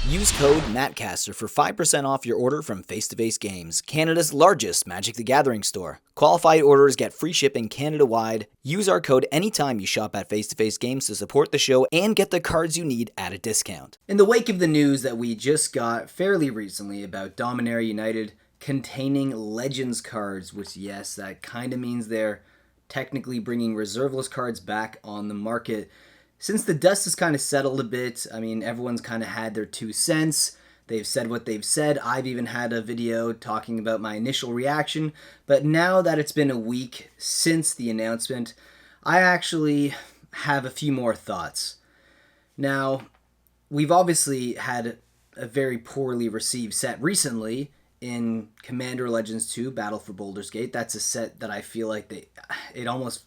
Use code Mattcaster for 5% off your order from Face to Face Games, Canada's largest Magic the Gathering store. Qualified orders get free shipping Canada-wide. Use our code anytime you shop at Face to Face Games to support the show and get the cards you need at a discount. In the wake of the news that we just got fairly recently about Dominaria United containing Legends cards, which yes, that kind of means they're technically bringing reserveless cards back on the market. Since the dust has kind of settled a bit, I mean, everyone's kind of had their 2 cents. They've said what they've said. I've even had a video talking about my initial reaction. But now that it's been a week since the announcement, I actually have a few more thoughts. Now, we've obviously had a very poorly received set recently in Commander Legends 2, Battle for Baldur's Gate. That's a set that I feel like it almost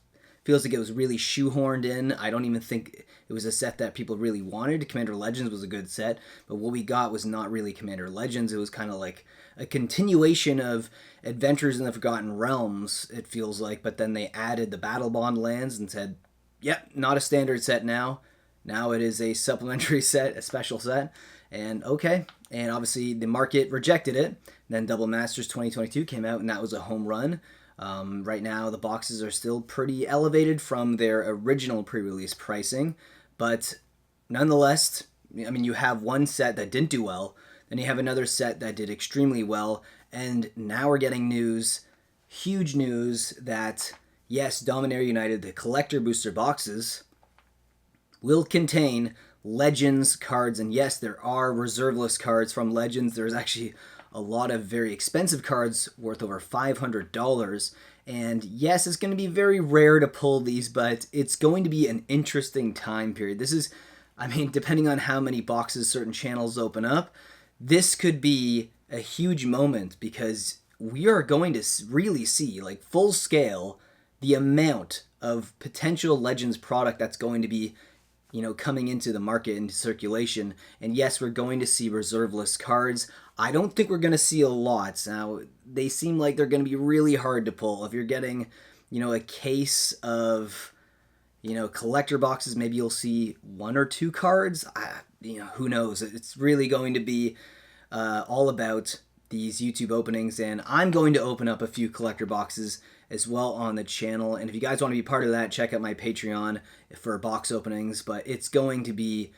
feels like it was really shoehorned in. I don't even think it was a set that people really wanted. Commander Legends was a good set, but what we got was not really Commander Legends. It was kind of like a continuation of Adventures in the Forgotten Realms, it feels like, but then they added the Battle Bond lands and said, yep, not a standard set now. Now it is a supplementary set, a special set, and okay. And obviously the market rejected it. Then Double Masters 2022 came out, and that was a home run. Right now, the boxes are still pretty elevated from their original pre-release pricing, but nonetheless, I mean, you have one set that didn't do well, then you have another set that did extremely well, and now we're getting news, huge news, that yes, Dominaria United, the collector booster boxes, will contain Legends cards, and yes, there are reserveless cards from Legends. There's actually a lot of very expensive cards worth over $500. And yes, it's going to be very rare to pull these, but it's going to be an interesting time period. This is, I mean, depending on how many boxes certain channels open up, this could be a huge moment because we are going to really see, like full scale, the amount of potential Legends product that's going to be, you know, coming into the market, into circulation. And yes, we're going to see reserveless cards. I don't think we're going to see a lot. Now, they seem like they're going to be really hard to pull. If you're getting, you know, a case of, you know, collector boxes, maybe you'll see 1 or 2 cards. You know, who knows? It's really going to be all about these YouTube openings, and I'm going to open up a few collector boxes as well on the channel. And if you guys want to be part of that, check out my Patreon for box openings, but it's going to be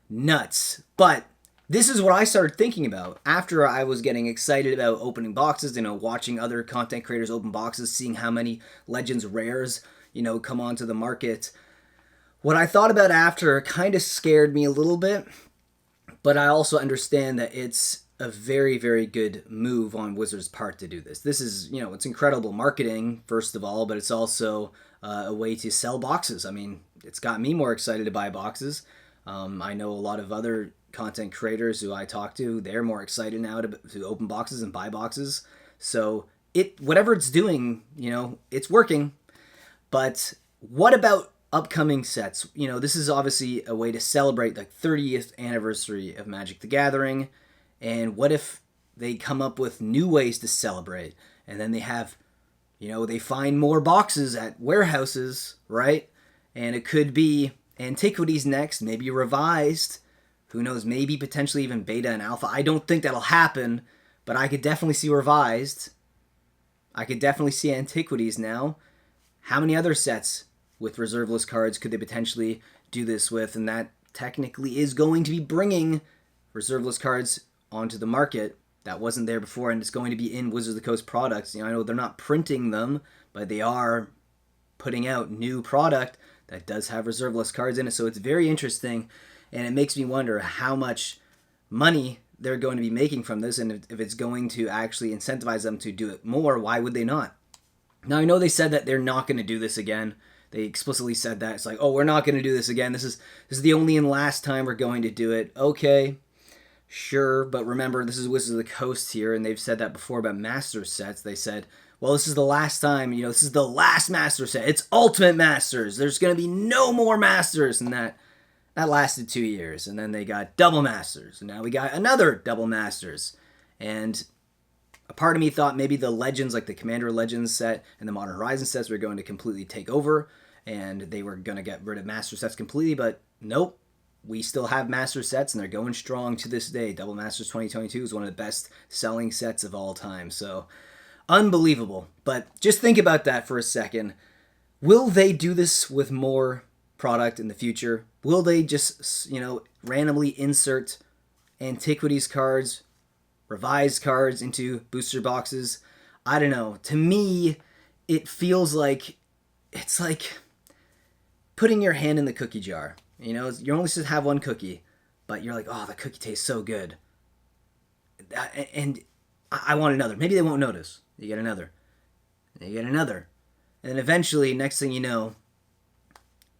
nuts. But this is what I started thinking about after I was getting excited about opening boxes, you know, watching other content creators open boxes, seeing how many Legends rares, you know, come onto the market. What I thought about after kind of scared me a little bit, but I also understand that it's a very, very good move on Wizards' part to do this. This is, you know, it's incredible marketing, first of all, but it's also a way to sell boxes. I mean, it's got me more excited to buy boxes. I know a lot of other content creators who I talk to, they're more excited now to open boxes and buy boxes. So whatever it's doing, you know, it's working. But what about upcoming sets? You know, this is obviously a way to celebrate the 30th anniversary of Magic the Gathering. And what if they come up with new ways to celebrate? And then they have, you know, they find more boxes at warehouses, right? And it could be Antiquities next, maybe revised. Who knows, maybe potentially even beta and alpha. I don't think that'll happen, but I could definitely see revised. I could definitely see Antiquities now. How many other sets with reserveless cards could they potentially do this with? And that technically is going to be bringing reserveless cards onto the market that wasn't there before, and it's going to be in Wizards of the Coast products. You know, I know they're not printing them, but they are putting out new product that does have reserveless cards in it. So it's very interesting, and it makes me wonder how much money they're going to be making from this, and if it's going to actually incentivize them to do it more. Why would they not? Now, I know they said that they're not going to do this again. They explicitly said that. It's like, oh, we're not going to do this again. This is the only and last time we're going to do it. Okay, sure, but remember, this is Wizards of the Coast here, and they've said that before about Masters sets. They said, well, this is the last time, you know, this is the last Master set. It's Ultimate Masters. There's going to be no more Masters, and that lasted 2 years. And then they got Double Masters, and now we got another Double Masters. And a part of me thought maybe the Legends, like the Commander Legends set and the Modern Horizons sets, were going to completely take over, and they were going to get rid of Master sets completely, but nope. we still have Master sets, and they're going strong to this day. Double Masters 2022 is one of the best selling sets of all time. So, unbelievable. But just think about that for a second. Will they do this with more product in the future? Will they just, randomly insert Antiquities cards, revised cards into booster boxes? I don't know. To me, it feels like it's like putting your hand in the cookie jar. You're only supposed to have one cookie, but you're like, oh, the cookie tastes so good. And I want another. Maybe they won't notice. You get another. And you get another. And then eventually, next thing you know,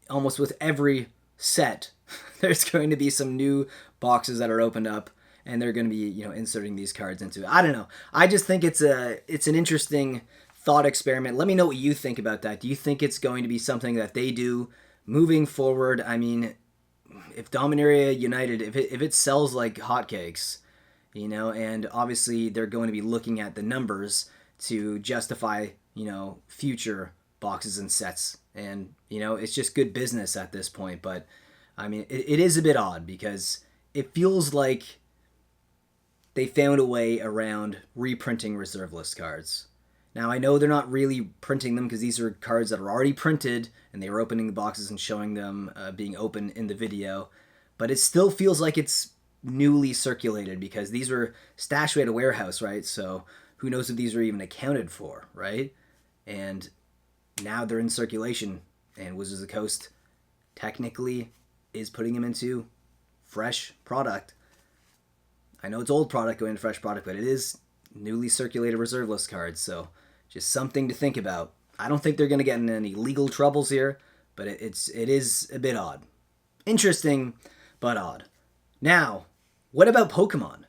almost with every set, there's going to be some new boxes that are opened up, and they're going to be, inserting these cards into it. I don't know. I just think it's an interesting thought experiment. Let me know what you think about that. Do you think it's going to be something that they do moving forward? I mean, if Dominaria United, if it sells like hotcakes, and obviously they're going to be looking at the numbers to justify, future boxes and sets. And, it's just good business at this point. But, I mean, it is a bit odd because it feels like they found a way around reprinting reserve list cards. Now, I know they're not really printing them because these are cards that are already printed, and they were opening the boxes and showing them being open in the video. But it still feels like it's newly circulated because these were stashed away at a warehouse, right? So who knows if these were even accounted for, right? And now they're in circulation, and Wizards of the Coast technically is putting them into fresh product. I know it's old product going into fresh product, but it is newly circulated reserve list cards, so just something to think about. I don't think they're going to get in any legal troubles here, but it is a bit odd. Interesting, but odd. Now, what about Pokemon?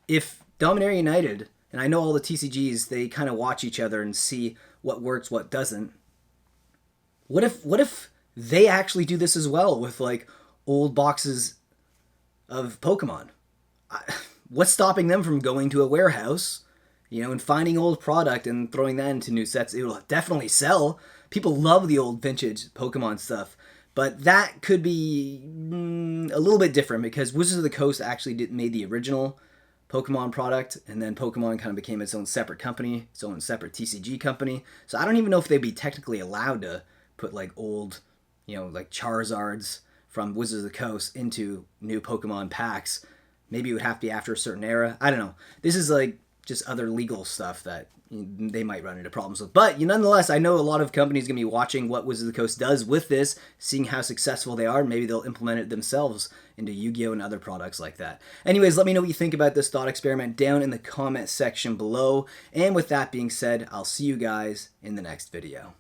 If Dominaria United, and I know all the TCGs, they kind of watch each other and see what works, what doesn't. What if they actually do this as well with like old boxes of Pokemon? What's stopping them from going to a warehouse, and finding old product and throwing that into new sets? It will definitely sell. People love the old vintage Pokemon stuff. But that could be a little bit different because Wizards of the Coast actually made the original Pokemon product, and then Pokemon kind of became its own separate company, its own separate TCG company. So I don't even know if they'd be technically allowed to put like old, like Charizards from Wizards of the Coast into new Pokemon packs. Maybe it would have to be after a certain era. I don't know. This is like just other legal stuff that they might run into problems with. But nonetheless, I know a lot of companies are going to be watching what Wizards of the Coast does with this, seeing how successful they are. Maybe they'll implement it themselves into Yu-Gi-Oh! And other products like that. Anyways, let me know what you think about this thought experiment down in the comment section below. And with that being said, I'll see you guys in the next video.